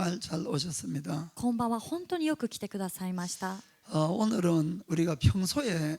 정말 잘 오셨습니다. こんばんは。本当によく来てくださいました。 오늘은 우리가 평소에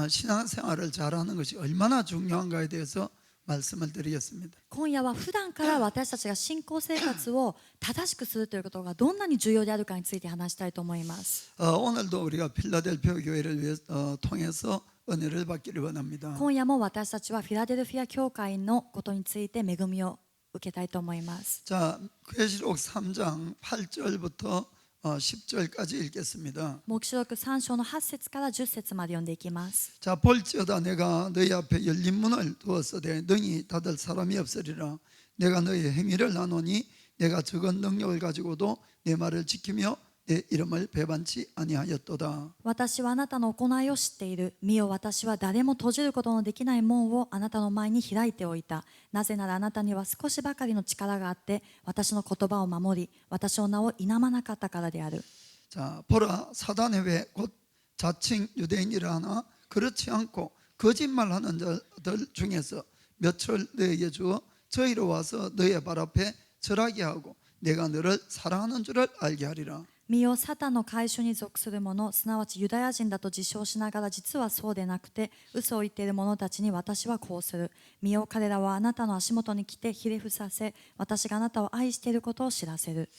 신앙생활을 잘하는 것이 얼마나 중요한가에 대해서 말씀을 드리겠습니다. 今夜は普段から私たちが信仰生活を正しくするということがどんなに重要であるかについて話したいと思います。 오늘도 우리가 필라델피아 교회를 통해서 은혜를 받기를 원합니다. 今夜も私たちはフィラデルフィア教会のことについて恵みを受けたいと思います。 자, 계시록 3장 8절부터 10절까지 읽겠습니다. 黙示録3章の8節から10節まで読んでいきます。 자, 볼지어다 내가 너희 앞에 열린 문을 두었으되 능히 닫을 사람이 없으리라. 내가 너희 행위를 나누니 내가 적은 능력을 가지고도 내 말을 지키며 내 이름을 배반치 아니하였도다. 私はあなたの行いを知っている。見よ、私は誰も閉じることのできない門をあなたの前に開いておいた。なぜならあなたには少しばかりの力があって私の言葉を守り私の名を否まなかったからである。 자, 보라 사단의 회 곧 자칭 유대인이라 하나 그렇지 않고 거짓말하는 자들 중에서 몇을 너에게 주어 저희로 와서 너의 발 앞에 절하게 하고 내가 너를 사랑하는 줄을 알게 하리라. 見よ、サタンの会衆に属する者、すなわちユダヤ人だと自称しながら実はそうでなくて嘘を言っている者たちに私はこうする。見よ、彼らはあなたの足元に来てひれ伏させ私があなたを愛していることを知らせる。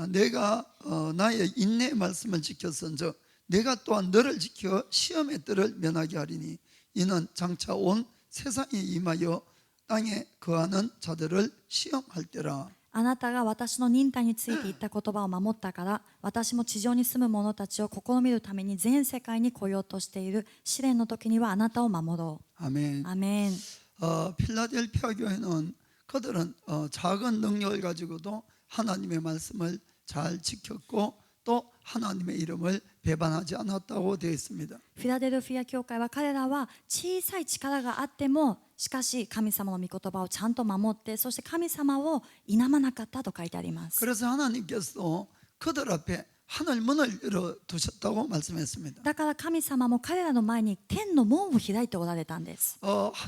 내가 나의 인내의 말씀을 지켰은즉 내가 또한 너를 지켜 시험의 뜰을 면하게 하리니 이는 장차 온 세상에 임하여 땅에 거하는 자들을 시험할 때라. あなたが私の忍耐について言った言葉を守ったから私も地上に住む者たちを試みるために全世界に来ようとしている試練の時にはあなたを守ろう。 아멘. アメン。 필라델피아 교회는 그들은 작은 능력을 가지고도 하나님의 말씀을 잘 지켰고 또 하나님의 이름을 배반하지 않았다고 되어 있습니다. フィラデルフィア教会は彼らは小さい力があってもしかし神様の御言葉をちゃんと守ってそして神様を否まなかったと書いてあります。 그래서 하나님께서도 그들 앞에 하늘 문을 열어 두셨다고 말씀했습니다. だから神様も彼らの前に天の門を開いておられたんです。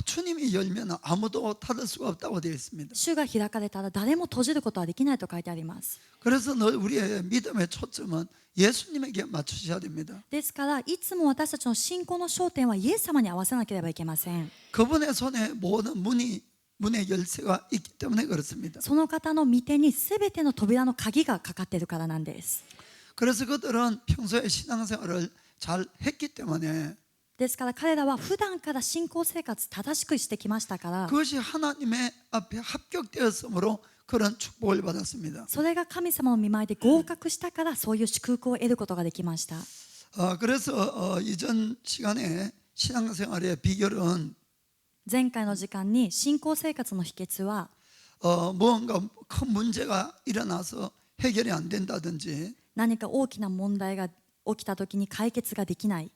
주님이 열면 아무도 닫을 수가 없다고 되어 있습니다. 主が開かれたら誰も閉じることはできないと書いてあります。 그래서 우리의 믿음의 초점은 예수님에게 맞추셔야 됩니다. ですからいつも私たちの信仰の焦点はイエス様に合わせなければいけません。 그분의 손에 모든 문의 열쇠가 있기 때문에 그렇습니다. その方の御手にすべての扉の鍵がかかっているからなんです。 그래서 그들은 평소에 신앙생활을 잘 했기 때문에 ですから彼らは普段から信仰生活正しくしてきましたから 그것이 하나님의 앞에 합격되었으므로 그런 축복을 받았습니다. それが神様の御前で合格したからそういう祝福を得ることができました。 그래서 이전 시간에 신앙생활의 비결은 前回の時間に信仰生活の秘訣は 무언가 큰 문제가 일어나서 해결이 안 된다든지 何か大きな問題が起きた時に解決ができない。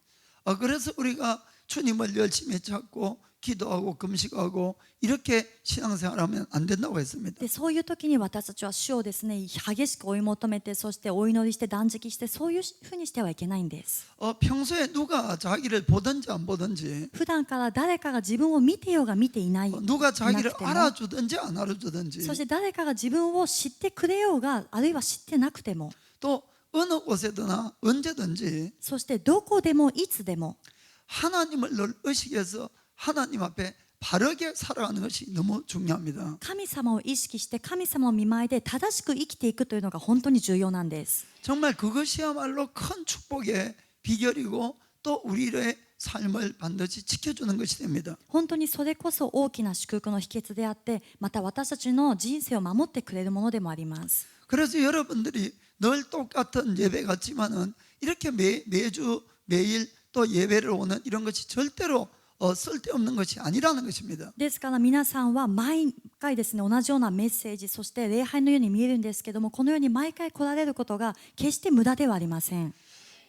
그래서 우리가 주님을 열심히 찾고 기도하고 금식하고 이렇게 신앙생활하면 안 된다고 했습니다. でそういう時に私たちは主をですね激しく追い求めてそしてお祈りして断食してそういうふうにしてはいけないんです。 평소에 누가 자기를 보든지 안 보든지 普段から誰かが自分を見てようが見ていない 누가 자기를 いなくても 알아주든지 안 알아주든지 そして誰かが自分を知ってくれようがあるいは知ってなくても 또 어느 곳에서나 언제든지 そしてどこでもいつでも 하나님을 늘 의식해서 하나님 앞에 바르게 살아가는 것이 너무 중요합니다. 神様を意識して神様の御前で正しく生きていくというのが本当に重要なんです。 정말 그것이야말로 큰 축복의 비결이고 또 우리의 삶을 반드시 지켜주는 것이 됩니다. 本当にそれこそ大きな祝福の秘訣であってまた私たちの人生を守ってくれるものでもあります。 그래서 여러분들이 늘 똑같은 예배 같지만은 이렇게 매주 매일 또 예배를 오는 이런 것이 절대로 쓸데없는 것이 아니라는 것입니다. ですから皆さんは毎回ですね同じようなメッセージそして礼拝のように見えるんですけどもこのように毎回来られることが決して無駄ではありません。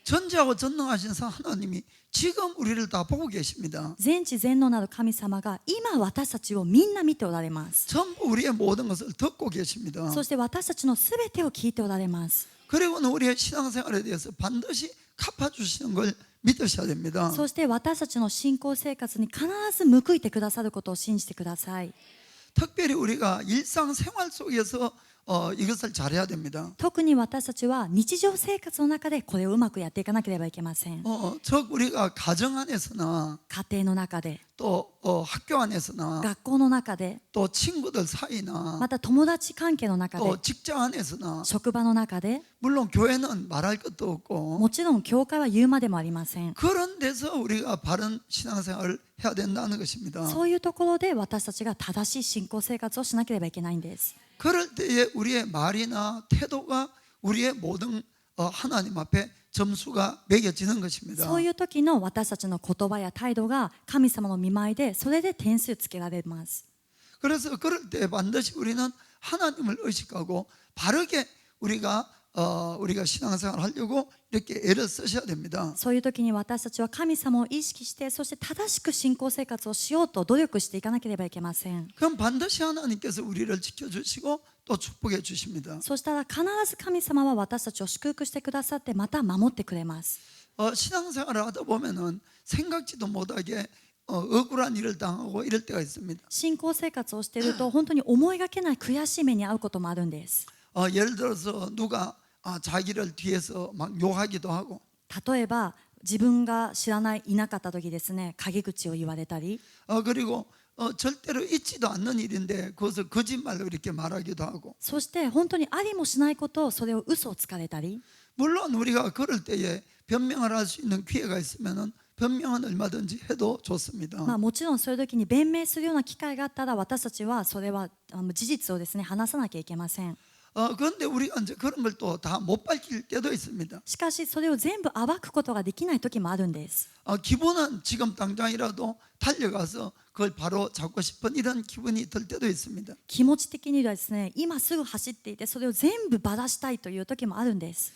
전지하고 전능하신 하나님이 지금 우리를 다 보고 계십니다. 全知全能なる神様が今私たちをみんな見ておられます。 전부 우리의 모든 것을 듣고 계십니다. そして私たちのすべてを聞いておられます。 그리고는 우리의 신앙생활에 대해서 반드시 갚아주시는 걸 믿으셔야 됩니다. そして私たちの信仰生活に必ず報いてくださることを信じてください。 특별히 우리가 일상생활 속에서 이것을 잘해야 됩니다. 特に私たちは日常生活の中でこれをうまくやっていかなければいけません。 즉 우리가 가정 안에서나 家庭の中で、 또 학교 안에서나 学校の中で、 또 친구들 사이나 また友達関係の中で、 또 직장 안에서나 職場の中で、 물론 교회는 말할 것도 없고 もちろん教会は言うまでもありません。 그런 데서 우리가 바른 신앙생활을 해야 된다는 것입니다. そういうところで私たちが正しい信仰生活をしなければいけないんです。 그럴 때에 우리의 말이나 태도가 우리의 모든 하나님 앞에 점수가 매겨지는 것입니다. そういう時の私たちの言葉や態度が神様の御前でそれで点数つけられます。 그래서 그럴 때 반드시 우리는 하나님을 의식하고 바르게 우리가 신앙생활을 하려고 이렇게 애를 쓰셔야 됩니다. そういう時に私たちは神様を意識して、そして正しく信仰生活をしようと努力していかなければいけません。 그럼 반드시 하나님께서 우리를 지켜주시고 또 축복해 주십니다. そしたら必ず神様は私たちを祝福してくださって、また守ってくれます。 신앙생활을 하다 보면은 생각지도 못하게 억울한 일을 당하고 이럴 때가 있습니다. 信仰生活をしていると本当に思いがけない悔しい目に遭うこともあるんです。 예를 들어서 누가 자기를 뒤에서 막 욕하기도 하고 例えば自分が知らないいなかった時ですね、陰口を言われたり、 그리고 절대로 있지도 않는 일인데 그것을 거짓말로 이렇게 말하기도 하고 そして本当にありもしないことをそれを嘘をつかれたり、 물론 우리가 그럴 때에 변명을 할 수 있는 기회가 있으면은 변명은 얼마든지 해도 좋습니다. もちろんそういう時に弁明するような機会があったら、私たちはそれは事実をですね話さなきゃいけません。 그런데 우리가 이제 그런 걸 또 다 못 밝힐 때도 있습니다. しかしそれを全部暴くことができない時もあるんです。 기분은 지금 당장이라도 달려가서 그걸 바로 잡고 싶은 이런 기분이 들 때도 있습니다. 気持ち的にはですね、今すぐ走っていてそれを全部ばらしたいという時もあるんです。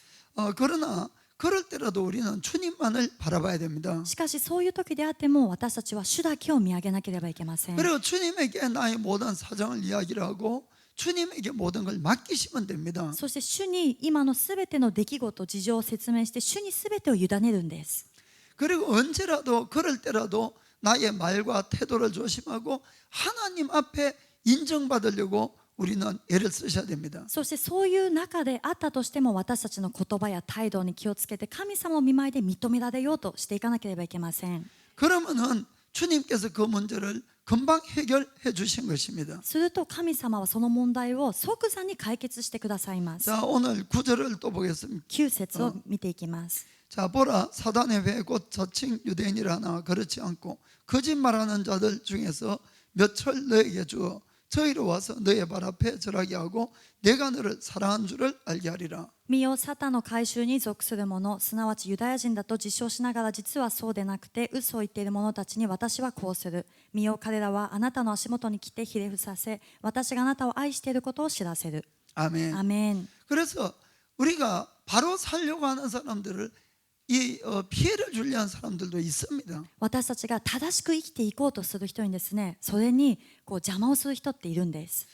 그러나 그럴 때라도 우리는 주님만을 바라봐야 됩니다. しかしそういう時であっても私たちは主だけを見上げなければいけません。 그리고 주님에게 나의 모든 사정을 이야기를 하고 주님에게 모든 걸 맡기시면 됩니다. そして主に今のすべての出来事、事情を説明して主にすべてを委ねるんです。 그리고 언제라도 그럴 때라도 나의 말과 태도를 조심하고 하나님 앞에 인정받으려고 우리는 애를 쓰셔야 됩니다. そしてそういう中であったとしても、私たちの言葉や態度に気をつけて神様を見舞いで認められようとしていかなければいけません。 그러면은 주님께서 그 문제를 금방 해결해 주신 것입니다. すると神様はその問題を即座に解決してくださいます。 자, 오늘 9절을 또 보겠습니다. 9節を見ていきます。 자, 보라, 사단의 회 곧 자칭 유대인이라 하나 그렇지 않고 거짓말하는 자들 중에서 몇철 너에게 주어 저희로 와서 너의 발 앞에 절하게 하고 내가 너를 사랑한 줄을 알게 하리라. 見よ、サタンの改宗に属する者、すなわちユダヤ人だと自称しながら実はそうでなくて嘘を言っている者たちに私はこうする。見よ、彼らはあなたの足元に来てひれ伏させ、私があなたを愛していることを知らせる。 아멘. アメン。 그래서 우리가 바로 살려고 하는 사람들을 이 피해를 주려 하는 사람들도 있습니다. 私たちが正しく生きていこうとする人にですね、それにこう邪魔をする人っているんです。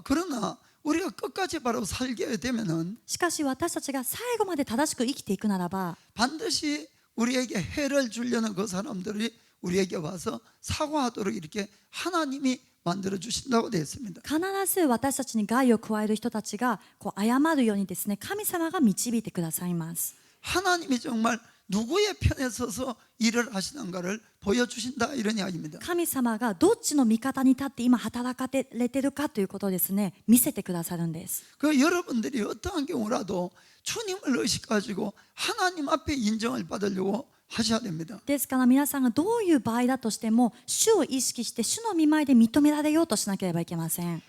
그러나 우리가 끝까지 바로 살게 되면은 しかし私たちが最後まで正しく生きていくならば、 반드시 우리에게 해를 주려는 그 사람들이 우리에게 와서 사과하도록 이렇게 하나님이 만들어 주신다고 되어 있습니다. 必ず私たちに害を加える人たちがこう謝るようにですね、神様が導いてくださいます。 하나님이 정말 누구의 편에 서서 일을 하시는가를 보여주신다 이런 이야기입니다. 神様がどっちの味方に立って今働かれてるかということをですね、見せてくださるんです。 그 여러분들이 어떠한 경우라도 주님을 의식하시고 하나님 앞에 인정을 받으려고 하셔야 됩니다. ですから皆さんがどういう場合だとしても主を意識して主の御前で認められようとしなければいけません。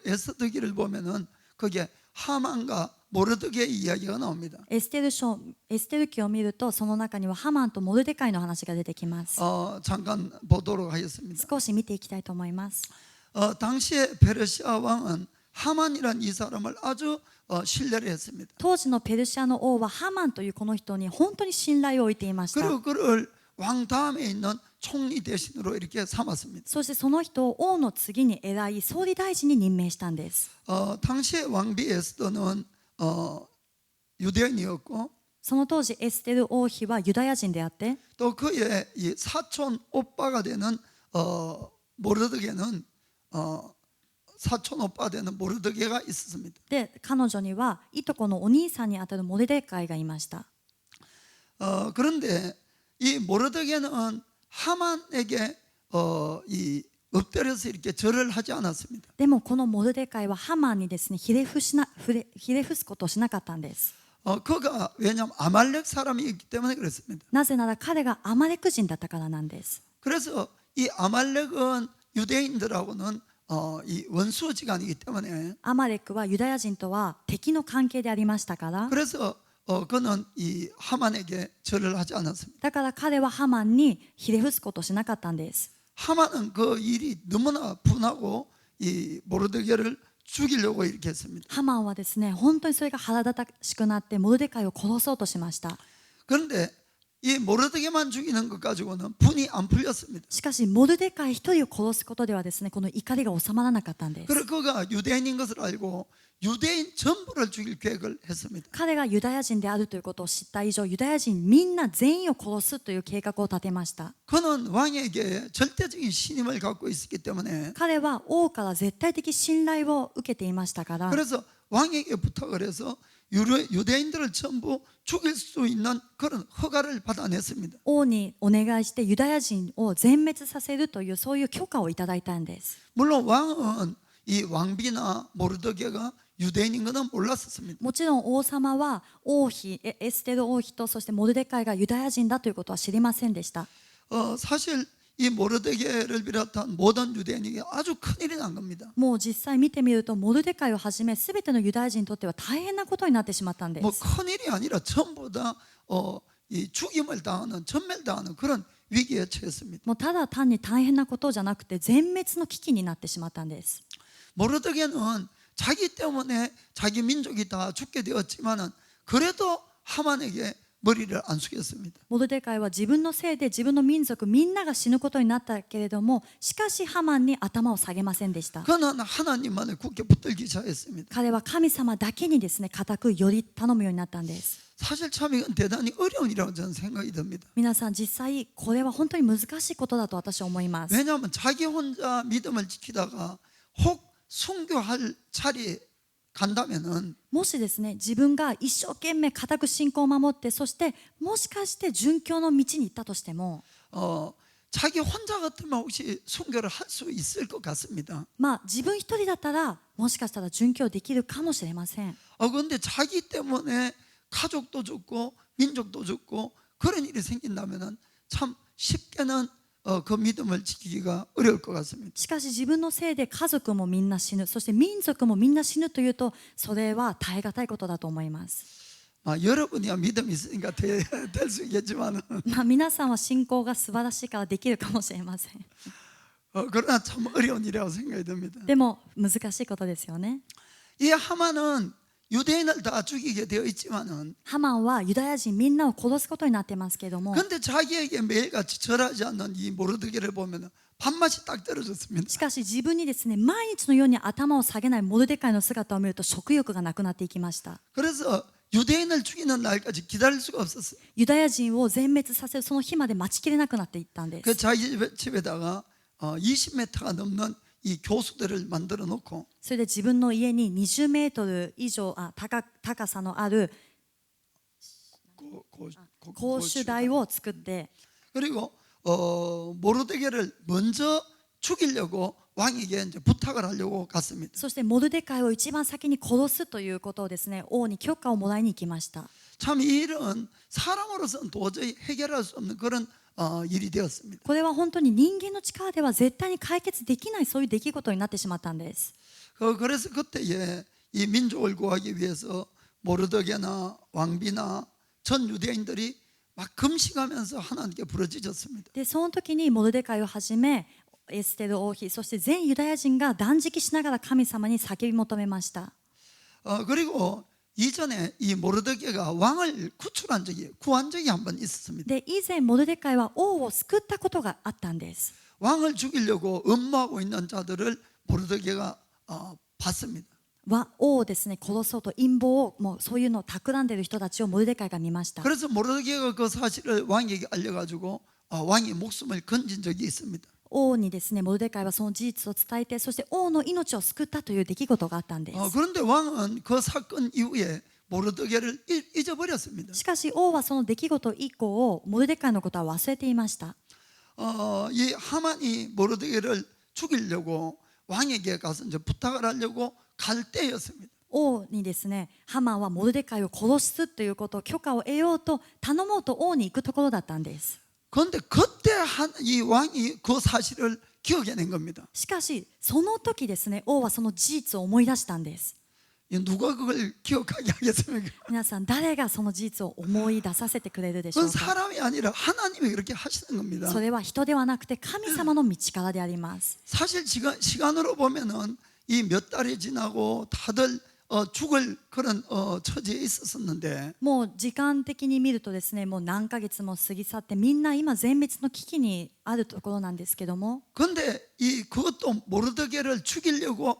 에스더기를 보면은 거기에 하만과 모르드게의 이야기가 나옵니다. エステル記を見るとその中にはハマンとモルデカイの話が出てきます。 잠깐 보도록 하겠습니다. 少し見ていきたいと思います。 당시에 페르시아 왕은 하만이란 이 사람을 아주 신뢰를 했습니다. 当時のペルシアの王はハマンというこの人に本当に信頼を置いていました。 그리고 그를 왕 다음에 있는 총리 대신으로 이렇게 삼았습니다. そしてその人を王の次に偉い総理大臣に任命したんです。 당시의 왕비 에스더는 유대인이었고 その当時エステル王妃はユダヤ人であって、 또 그의 이 사촌 오빠가 되는 모르드게는 사촌 오빠 되는 모르드게가 있었습니다. で彼女にはいとこのお兄さんにあたるモルデカイがいました。 그런데 이 모르드게는 하만에게 이 엎드려서 이렇게 절을 하지 않았습니다. でもこのモルデカイはハマンにですねひれ伏すことをしなかったんです。 그가 왜냐하면 아말렉 사람이기 때문에 그랬습니다. なぜなら彼がアマレク人だったからなんです。 그래서 이 아말렉은 유대인들하고는 이 원수지간이기 때문에 アマレクはユダヤ人とは敵の関係でありましたから、 그래서 그는 이 하만에게 절을 하지 않았습니다. だから彼はハマンにひれ伏すことをしなかったんです。 하만은 그 일이 너무나 분하고 이 모르드게를 죽이려고 이렇게 했습니다. ハマンはですね本当にそれが腹立たしくなってモルデカイを殺そうとしました。 그런데 이 모르드게만 죽이는 것 가지고는 분이 안 풀렸습니다. しかしモルデカイ一人を殺すことではですねこの怒りが収まらなかったんです。 그래서 그가 유대인인 것을 알고 유대인 전부를 죽일 계획을 했습니다. 彼がユダヤ人であるということを知った以上ユダヤ人みんな全員を殺すという計画を立てました。 그는 왕에게 절대적인 신임을 갖고 있었기 때문에 彼は王から絶対的信頼を受けていましたから、 그래서 왕에게 부탁을 해서 유대인들을 전부 죽일 수 있는 그런 허가를 받아냈습니다. 王にお願いしてユダヤ人を全滅させるというそういう許可をいただいたんです。 물론 왕은 이 왕비나 모르드게가 유대인인 것은 몰랐었습니다. もちろん王様は王妃エステル王妃とそしてモルデカイがユダヤ人だということは知りませんでした。 사실 이 모르드게를 비롯한 모든 유대인에게 아주 큰일이 난 겁니다. もう実際見てみるとモルデカイをはじめ全てのユダヤ人にとっては大変なことになってしまったんです。 뭐 큰일이 아니라 전부 다 이 죽임을 당하는 전멸당하는 그런 위기에 처했습니다. もうただ単に大変なことじゃなくて全滅の危機になってしまったんです。 모르드게는 자기 때문에 자기 민족이 다 죽게 되었지만은 그래도 하만에게 머리를 안 숙였습니다. モルデカイは自分のせいで自分の民族みんなが死ぬことになったけれども、しかしハマンに頭を下げませんでした。 그는 하나님만에 굳게 붙들기 시작했습니다. 彼は神様だけにですね固くより頼むようになったんです。 사실 참 이건 대단히 어려운 일이라고 저는 생각이 듭니다. 皆さん実際これは本当に難しいことだと私は思います。 왜냐하면 자기 혼자 믿음을 지키다가 혹 순교할 자리에 간다면은 もしですね自分が一生懸命固く信仰を守ってそしてもしかして殉教の道に行ったとしても 자기 혼자 같으면 혹시 순교를 할 수 있을 것 같습니다. まあ自分一人だったらもしかしたら殉教できるかもしれません。 그런데 자기 때문에 가족도 죽고 민족도 죽고 그런 일이 생긴다면은 참 쉽게는 그 믿음을 지키기가 어려울 것 같습니다. しかし自分のせいで家族もみんな死ぬそして民族もみんな死ぬというとそれは耐え難いことだと思います。 여러분이야 믿음이 있으니까 될 수 있겠지만은 まあ皆さんは信仰が素晴らしいからできるかもしれません。 그러나 참 어려운 일이라고 생각이 듭니다. でも難しいことですよね。 이 하만은 유대인을 다 죽이게 되어 있지만은 ハマンはユダヤ人みんなを殺すことになってますけども 근데 자기에게 매일같이 절하지 않는 이 모르드게를 보면은 밥맛이 딱 떨어졌습니다. しかし自分にですね毎日のように頭を下げないモルデカイの姿を見ると食欲がなくなっていきました。 그래서 유대인을 죽이는 날까지 기다릴 수가 없었어요. ユダヤ人を全滅させるその日まで待ちきれなくなっていったんです。 그 자기 집에다가 20m가 넘는 이 교수들을 만들어 놓고 それで自分の家に20メートル以上高さのある公主台を作って 그리고 모르드게를 먼저 죽이려고 왕에게 이제 부탁을 하려고 갔습니다. そしてモルデカイを一番先に殺すということをですね王に許可をもらいに行きました。 참 이 일은 사람으로서는 도저히 해결할 수 없는 그런 일이 되었습니다. これは本当に人間の力では絶対に解決できないそういう出来事になってしまったんです。 그래서 그때에 이 민족을 구하기 위해서 모르드게나 왕비나 전 유대인들이 막 금식하면서 하나님께 부르짖었습니다. でその時にモルデカイをはじめエステル王妃そして全ユダヤ人が断食しながら神様に叫び求めました。 그리고 이전에 이 모르드게가 왕을 구한 적이 한 번 있었습니다. で以前モルデカイは王を救ったことがあったんです。 왕을 죽이려고 음모하고 있는 자들을 모르드게가 봤습니다. 王をですね殺そうと陰謀をもうそういうのを企んでいる人たちをモルデカイが見ました。 그래서 모르드게가 그 사실을 왕에게 알려가지고 왕의 목숨을 건진 적이 있습니다. 王にですねモルデカイはその事実を伝えて、そして王の命を救ったという出来事があったんです。 그런데 왕은 그 사건 이후에 모르드게를 잊어버렸습니다. しかし王はその出来事以降モルデカイのことは忘れていました。 이 하만이 모르드게를 죽이려고 왕에게 가서 이제 부탁을 하려고 갈 때였습니다. 王にですねハマンはモルデカイを殺すということを許可を得ようと頼もうと王に行くところだったんです。 그런데 그때 이 왕이 그 사실을 기억해낸 겁니다. しかしその時ですね王はその事実を思い出したんです。 누가 그걸 기억하게 하겠습니까? 皆さん誰がその事実を思い出させてくれるでしょ 그건 うか。 사람이 아니라 하나님이 그렇게 하시는 겁니다. それは人ではなくて神様の道からであります。 사실 시간으로 보면은 이 몇 달이 지나고 다들 죽을 그런 처지에 있었었는데 もう時間的に見るとですねもう何ヶ月も過ぎ去ってみんな今全滅の危機にあるところなんですけども、 근데 그것도 모르드게를 죽이려고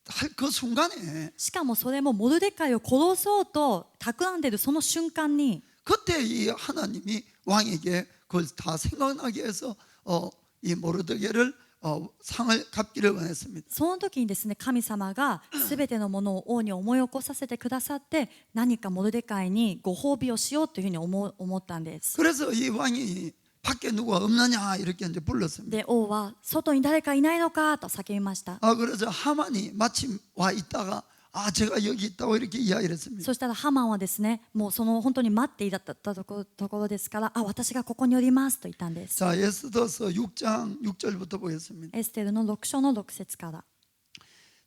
할 그 순간에 しかもそれもモルデカイを殺そうと企んでいるその瞬間に 그때 이 하나님이 왕에게 그걸 다 생각나게 해서 이 모르드게를 상을 갚기를 원했습니다. その時にですね神様が全てのものを王に思い起こさせてくださって何かモルデカイにご褒美をしようというふうに思ったんです。 그래서 이 왕이 밖에 누가 없느냐 이렇게 이제 불렀습니다. で王は外に誰かいないのかと叫びました。 그래서 하만이 마침 와 있다가 제가 여기 있다고 이렇게 이야기를 했습니다. そしたらハマンはですねもうその本当に待っていたところですから私がここにおりますと言ったんです。 자, 에스더서 6장 6절부터 보겠습니다. エステルの6章の6節から。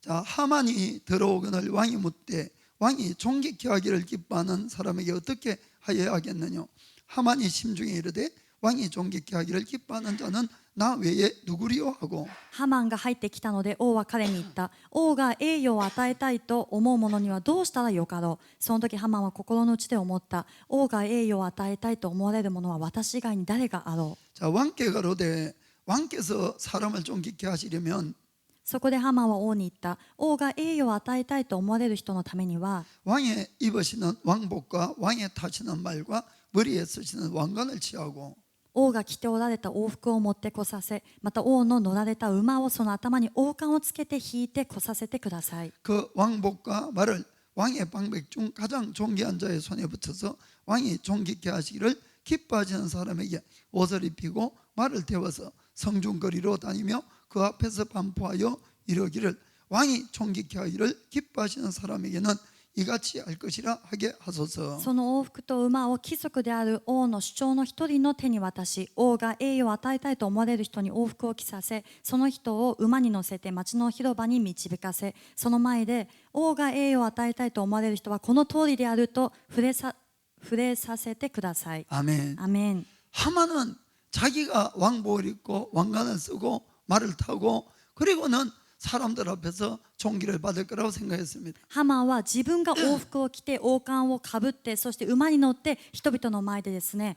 자, 하만이 들어오거늘 왕이 묻되 왕이 존귀케 하기를 기뻐하는 사람에게 어떻게 하여야 하겠느냐. 하만이 심중에 이르되 왕이 존귀케 하기를 기뻐하는 자는 나 외에 누구리요 하고 ハマンが入ってきたので王は彼に言った。王が栄誉を与えたいと思う者にはどうしたらよかろう。その時ハマンは心の内で思った。王が栄誉を与えたいと思われる者は私以外に誰があろう。 자, 왕께 가로되 왕께서 사람을 존귀케 하시려면 そこでハマンは王に言った。王が栄誉を与えたいと思われる人のためには 왕의 입으시는 왕복과 왕의 타시는 말과 머리에 쓰시는 왕관을 취하고 王が着ておられた王服を持ってこさせ、また王の乗られた馬をその頭に王冠をつけて引いてこさせてください。 그 왕복과 말을 왕의 방백 중 가장 존귀한 자의 손에 붙여서 왕이 존귀케 하시기를 기뻐하시는 사람에게 옷을 입히고 말을 태워서 성중거리로 다니며 그 앞에서 반포하여 이르기를 왕이 존귀케 하기를 기뻐하시는 사람에게는 이같이 할 것이라 하게 하소서. その王服と馬を貴族である王の首長の一人の手に渡し、王が栄誉を与えたいと思われる人に王服を着させ、その人を馬に乗せて町の広場に導かせ、その前で王が栄誉を与えたいと思われる人はこの通りであると触れさせてください。 아멘. アメン。 하만은 자기가 왕복을 입고 왕관을 쓰고 말을 타고 그리고는 사람들 앞에서 존귀를 받을 거라고 생각했습니다. ハマンは自分が王服を着て王冠をかぶってそして馬に乗って人々の前でですね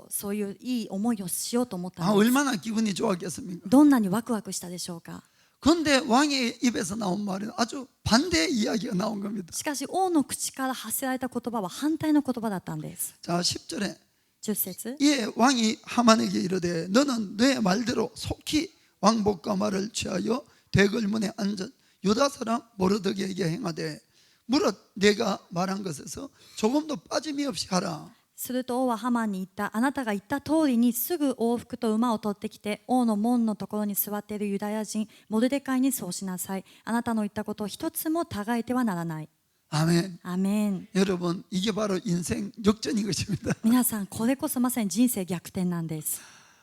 そういういい思いをしようと思ったんです。 얼마나 기분이 좋았겠습니까? どんなにワクワクしたでしょうか。 그런데 왕의 입에서 나온 말은 아주 반대의 이야기가 나온 겁니다. しかし王の口から発せられた言葉は反対の言葉だったんです。 자, 10절에 10節 이에 왕이 하만에게 이르되 너는 내 말대로 속히 왕복과 말을 취하여 대궐문에 앉은 유다 사람 모르드게에게 행하되 무릇 내가 말한 것에서 조금도 빠짐이 없이 하라. すると王はハマンに言った。あなたが言った通りにすぐ王服と馬を取ってきて王の門のところに座っているユダヤ人モルデカイにそうしなさい。あなたの言ったことを一つも違えてはならない。 아멘. アメン。 여러분 이게 바로 인생 역전인 것입니다. 皆さんこれこそまさに人生逆転なんです。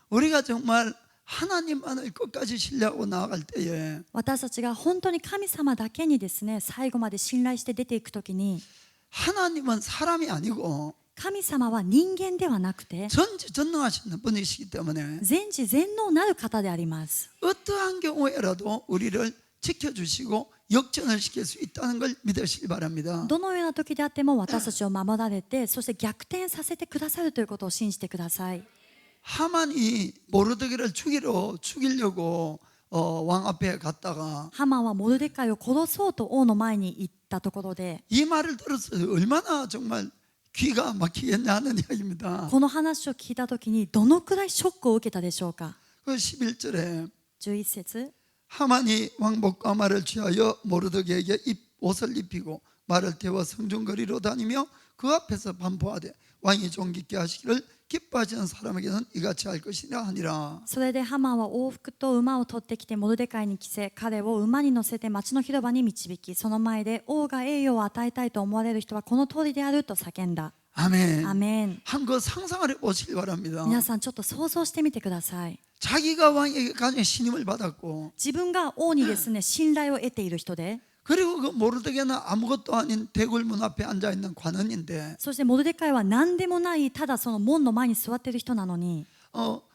우리가 정말 하나님만을 끝까지 신뢰하고 나아갈 때에 私たちが本当に神様だけにですね最後まで信頼して出ていくときに 하나님은 사람이 아니고 神様は人間ではなくて 전지전능하신 분이시기 때문에 全知全能なる方であります。 어떠한 경우에라도 우리를 지켜주시고 역전을 시킬 수 있다는 걸 믿으시기 바랍니다. どのような時であっても私たちを守られてそして逆転させてくださるということを信じてください。 하만이 모르드게를 죽이려고 왕 앞에 갔다가 ハマンはモルデカイを殺そうと王の前に行ったところで 이 말을 들어서 얼마나 정말 귀가 막히겠냐 하는 이야기입니다. この話を聞いた時にどのくらいショックを受けたでしょうか。그 11절에 11節 하만이 왕복과 말을 취하여 모르드게에게 옷을 입히고 말을 태워 성중거리로 다니며 그 앞에서 반포하되 왕이 존귀케 하시기를 기뻐하시는 사람에게는 이같이 할 것이라 하니라. それでハマンは王服と馬を取ってきてモルデカイに着せ、彼を馬に乗せて町の広場に導き、その前で王が栄誉を与えたいと思われる人はこの通りであると叫んだ。 아멘. アメン。 한거 상상을 해보시기 바랍니다. 皆さんちょっと想像してみてください。 자기가 왕에게 가장 신임을 받았고 自分が王にですね信頼を得ている人で、 그리고 그 모르드게는 아무것도 아닌 대궐문 앞에 앉아있는 관원인데 そしてモルデカイは何でもないただその門の前に座っている人なのに、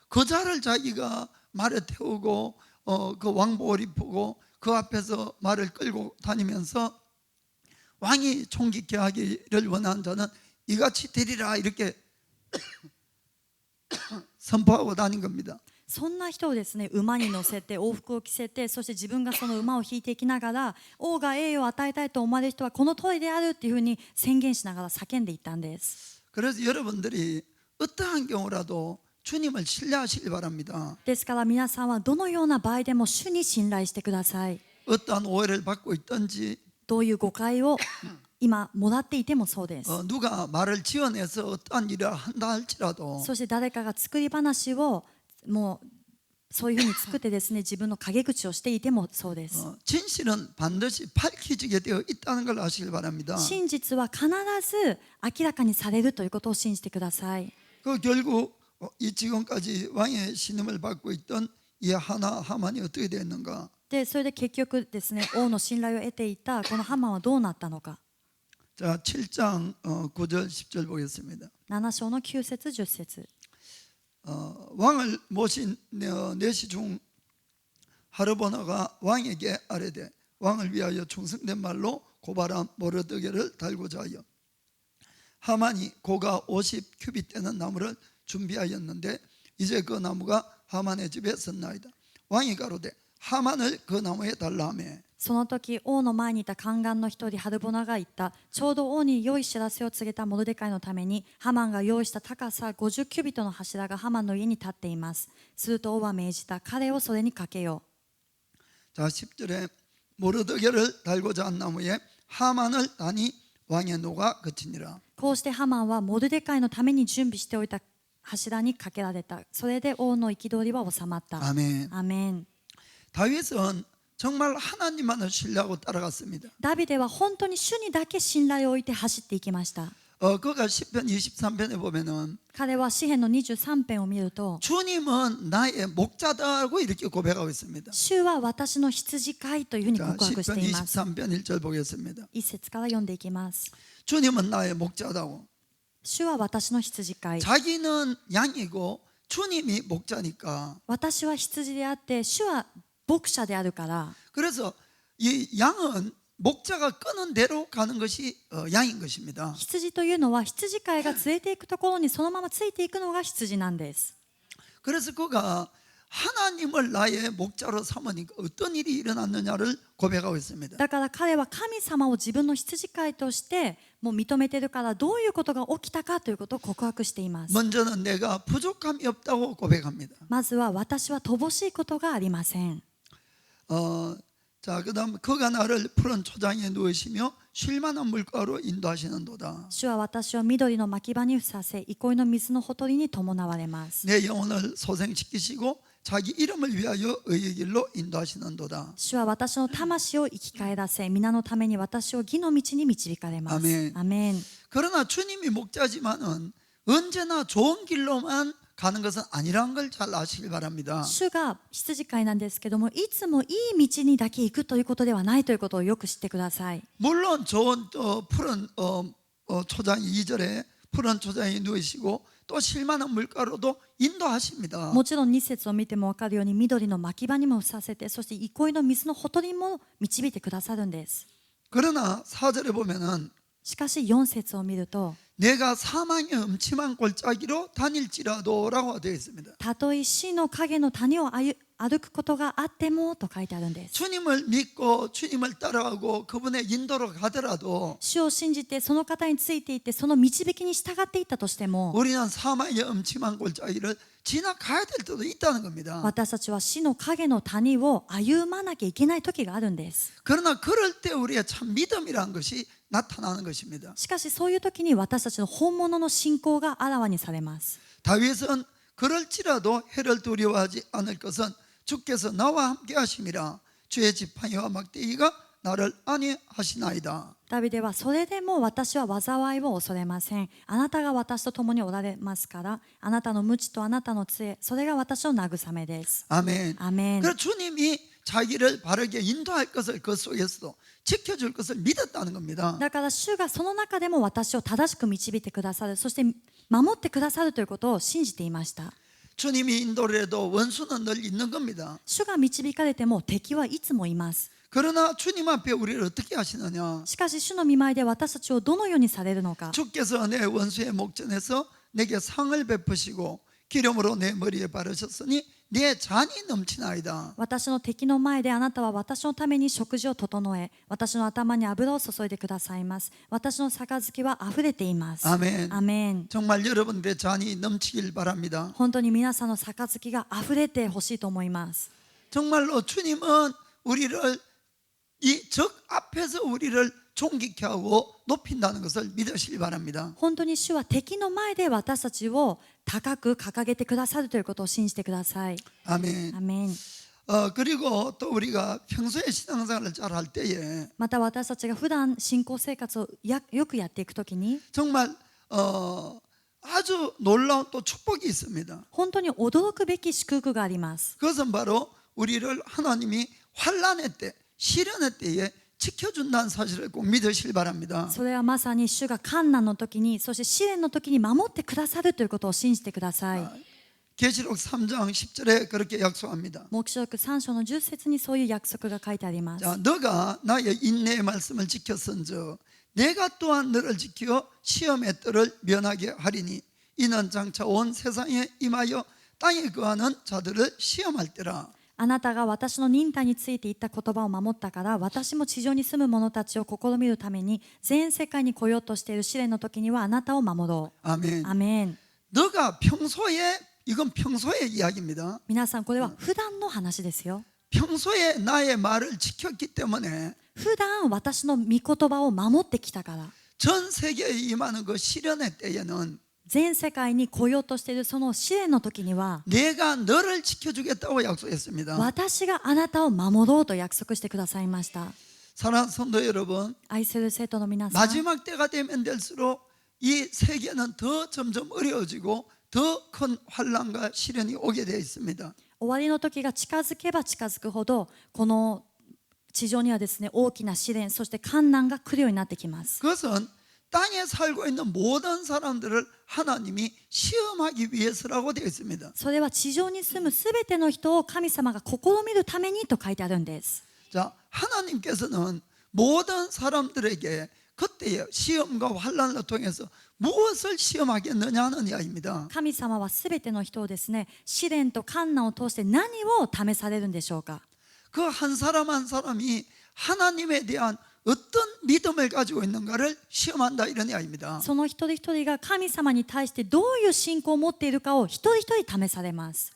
거자를 자기가 말에 태우고 그 왕복을 입히고 그 앞에서 말을 끌고 다니면서 왕이 존귀케 하기를 원하는 자는 이같이 되리라 이렇게 선포하고 다닌 겁니다. そんな人をですね馬に乗せて王服を着せて、そして自分がその馬を引いていきながら王が栄誉を与えたいと思われる人はこの通りであるっていうふうに宣言しながら叫んでいったんです。 그래서 여러분들이 어떠한 경우라도 주님을 신뢰하시기 바랍니다. ですから皆さんはどのような場合でも主に信頼してください。 어떠한 오해를 받고 있든지 どういう誤解を今もらっていてもそうです。 누가 말을 지어내서 어떠한 일을 한다 할지라도 そして誰かが作り話をもうそういうふうに作ってですね自分の陰口をしていてもそうです。 진실은 반드시 밝혀지게 되어 있다는 걸 아시길 바랍니다. 真実は必ず明らかにされるということを信じてください。 그 결국 이 지금까지 왕의 신임을 받고 있던 이 하만이 어떻게 됐는가? でそれで結局ですね王の信頼を得ていたこのハマンはどうなったのか。 자, 7장 9절 10절 보겠습니다. 7章の9節10節 왕을 모신 내시 중 하르보나가 왕에게 아뢰되 왕을 위하여 충성된 말로 고발한 모르드게를 달고자 하여 하만이 고가 50 되는 나무를 준비하였는데 이제 그 나무가 하만의 집에 섰나이다. 왕이 가로되 하만을 그 나무에 달라 하며 その時王の前にいた宦官の一人ハルボナが言った。ちょうど王に良い知らせを告げたモルデカイのためにハマンが用意した高さ50キュビットの柱がハマンの家に立っています。すると王は命じた。彼をそれにかけよう。 자 10절에 모르드게를 달고자 한 나무에 하만을 다니 왕의 노가 그치니라. こうしてハマンはモルデカイのために準備しておいた柱にかけられた。それで王の憤りは収まった。 아멘. アメン。 다윗은 정말 하나님만을 신뢰하고 따라갔습니다. ダビデは本当に主にだけ信頼を置いて走っていきました。 그가 시편 23편에 보면은 彼は詩篇の23編を見ると、 주님은 나의 목자다고 이렇게 고백하고 있습니다. 主は私の羊飼いというふうに 자, 告白し 시편 ています。 23편 1절 보겠습니다. 一節から読んでいきます。 주님은 나의 목자다고. 主は私の羊飼い。 자기는 양이고 주님이 목자니까. 私は羊であって主は牧者であるから、 그래서 이 양은 목자가 끄는 대로 가는 것이 양인 것입니다. 羊というのは羊飼いが連れていくところにそのままついていくのが羊なんです。 그래서 그가 하나님을 나의 목자로 삼으니까 어떤 일이 일어났느냐를 고백하고 있습니다. だから彼は神様を自分の羊飼いとしてもう認めているから、どういうことが起きたかということを告白しています。 먼저는 내가 부족함이 없다고 고백합니다. まずは私は乏しいことがありません。 자, 그다음 그가 나를 푸른 초장에 누우시며 쉴만한 물가로 인도하시는도다. 主は私を緑の牧場にふさせ、憩いの水のほとりに伴われます。 내 영혼을 소생시키시고 자기 이름을 위하여 의의 길로 인도하시는도다. 主は私の魂を生き返らせ、皆のために私を義の道に導かれます。アメン。アメン。 그러나 주님이 목자지만은 언제나 좋은 길로만 가는 것은 아니라는 걸 잘 아시길 바랍니다. 主が羊飼いなんですけども、いつもいい道にだけ行くということではないということをよく知ってください。 물론 좋은 푸른 초장 2절에 푸른 초장에 누우시고 또 쉴만한 물가로도 인도하십니다. もちろん2節を見ても分かるように緑の牧場にもふさせて、そして憩いの水のほとりにも導いてくださるんです。 그러나 4절에 보면은 しかし4節を見ると、 내가 사망의 음침한 골짜기로 다닐지라도라고 되어 있습니다. たとえ死の影の谷を歩くことがあってもと書いてあるんです。 주님을 믿고 주님을 따라가고 그분의 인도로 가더라도 主を信じてその方についていってその導きに従っていったとしても 우리는 사망의 음침한 골짜기를 지나가야 될 때도 있다는 겁니다. 私たちは死の影の谷を歩まなきゃいけない時があるんです。 그러나 그럴 때 우리의 참 믿음이라는 것이 나타나는 것입니다. しかしそういう時に私たちの本物の信仰があらわにされます。 다윗은 그럴지라도 해를 두려워하지 않을 것은 주께서 나와 함께 하심이라 주의 지팡이와 막대기가 나를 안위하시나이다. ダビデはそれでも私は災いを恐れません。あなたが私と共におられますから、あなたの無知とあなたの杖、それが私の慰めです。 아멘. アメン。 그래서 주님이 자기를 바르게 인도할 것을 그 속에서도 지켜줄 것을 믿었다는 겁니다. だから主がその中でも私を正しく導いてくださる、そして守ってくださるということを信じていました。 주님이 인도를 해도 원수는 늘 있는 겁니다. 主が導かれても敵はいつもいます。 그러나 주님 앞에 우리를 어떻게 하시느냐? しかし主の御前で私たちをどのようにされるのか。 주께서 내 원수의 목전에서 내게 상을 베푸시고 기름으로 내 머리에 바르셨으니 내 잔이 넘치나이다. 私の敵の前であなたは私のために食事を整え、私の頭に油を注いでくださいます。私の杯はあふれています。 아멘. アメン。 정말 여러분들의 잔이 넘치길 바랍니다. 本当に皆さんの杯があふれてほしいと思います。 정말로 주님은 우리를 이 적 앞에서 우리를 존귀케 하고 높인다는 것을 믿으시기 바랍니다. 本当に主は敵の前で私たちを高く掲げてくださるということを信じてください。 아멘. アメン。 그리고 또 우리가 평소에 신앙생활을 잘 할 때에 また私たちが普段信仰生活をよくやっていくときに 정말 아주 놀라운 또 축복이 있습니다. 本当に驚くべき祝福があります。 그것은 바로 우리를 하나님이 환난의 때, 시련의 때에 지켜준다는 사실을 꼭 믿으시길 바랍니다. それはまさに主が困難の時に、そして試練の時に守ってくださるということを信じてください。 계시록 3장 10절에 그렇게 약속합니다. 黙示録3章の10節にそういう約束が書いてあります。 자, 너가 나의 인내의 말씀을 지켰은즉 내가 또한 너를 지켜 시험의 뜰을 면하게 하리니 이는 장차 온 세상에 임하여 땅에 거하는 자들을 시험할 때라. あなたが私の忍耐について言った言葉を守ったから、私も地上に住む者たちを試みるために全世界に来ようとしている試練の時にはあなたを守ろう。 아멘. アメン。 너가 평소에 이건 평소의 이야기입니다. 皆さん、これは普段の話ですよ。 평소에 나의 말을 지켰기 때문에 普段私の御言葉を守ってきたから、 전 세계에 임하는 그 시련의 때에는 全世界に来ようとしているその試練の時には、 내가 너를 지켜주겠다고 약속했습니다. 私があなたを守ろうと約束してくださいました。 사랑하는 성도 여러분, 愛する生徒の皆さん、 마지막 때가 되면 될수록 이 세계는 더 점점 어려워지고 더 큰 환난과 시련이 오게 되어 있습니다. 終わりの時が近づけば近づくほど、この地上にはですね、大きな試練、そして困難が来るようになってきます。 그것은 땅에 살고 있는 모든 사람들을 하나님이 시험하기 위해서라고 되어 있습니다. それは地上に住むすべての人を神様が試みるためにと書いてあるんです。 자, 하나님께서는 모든 사람들에게 그때의 시험과 환난을 통해서 무엇을 시험하겠느냐 하는 이야기입니다. 神様はすべての人をですね、試練と困難を通して何を試されるんでしょうか。 그 한 사람 한 사람이 하나님에 대한 어떤 믿음을 가지고 있는가를 시험한다 이런 이야기입니다. その一人一人が神様に対してどういう信仰を持っているかを一人一人試されます。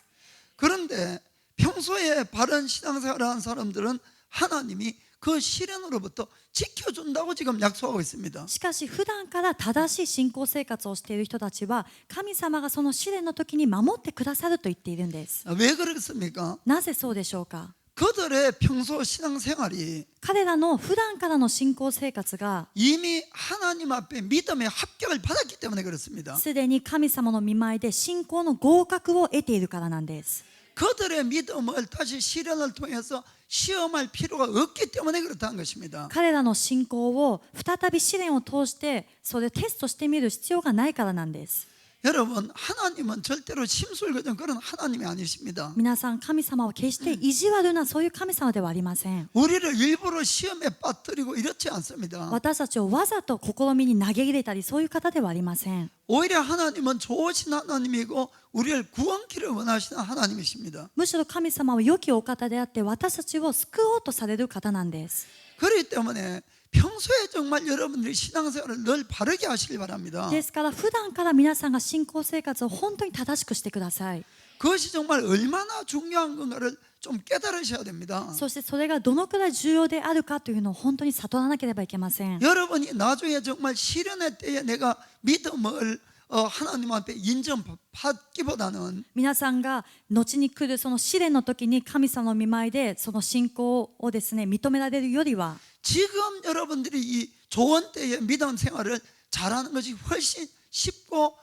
그런데 평소에 바른 신앙생활을 하는 사람들은 하나님이 그 시련으로부터 지켜준다고 지금 약속하고 있습니다. しかし普段から正しい信仰生活をしている人たちは神様がその試練の時に守ってくださると言っているんです。 왜 그렇습니까? なぜそうでしょうか。 그들의 평소 신앙생활이 彼らの普段からの信仰生活が 이미 하나님 앞에 믿음의 합격을 받았기 때문에 그렇습니다. すでに神様の御前で信仰の合格を得ているからなんです。 그들의 믿음을 다시 시련을 통해서 시험할 필요가 없기 때문에 그렇다는 것입니다. 彼らの信仰を再び試練を通してそれをテストしてみる必要がないからなんです。 여러분, 하나님은 절대로 심술거전 그런 하나님이 아니십니다. 皆さん、神様は決して意地悪なそういう神様ではありません。 우리를 일부러 시험에 빠뜨리고 이렇지 않습니다. 私たちをわざと試みに投げ入れたりそういう方ではありません。 오히려 하나님은 좋으신 하나님이고 우리를 구원키를 원하시는 하나님이십니다. むしろ神様は良きお方であって私たちを救おうとされる方なんです。 그렇기 때문에 평소에 정말 여러분들이 신앙생활을 늘 바르게 하시길 바랍니다. ですから普段から皆さんが信仰生活を本当に正しくしてください。 그것이 정말 얼마나 중요한 건가를 좀 깨달으셔야 됩니다. そしてそれがどのくらい重要であるかというのを本当に悟らなければいけません。 여러분이 나중에 정말 시련의 때에 내가 믿음을 하나님 앞에 인정받기보다는 皆さんが後に来るその試練の時に神様の御前でその信仰をですね認められるよりは 지금 여러분들이 이 조언 때의 믿음 생활을 잘하는 것이 훨씬 쉽고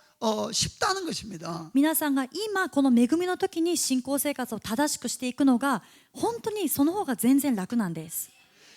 쉽다는 것입니다. 皆さんが今この恵みの時に信仰生活を正しくしていくのが本当にその方が全然楽なんです。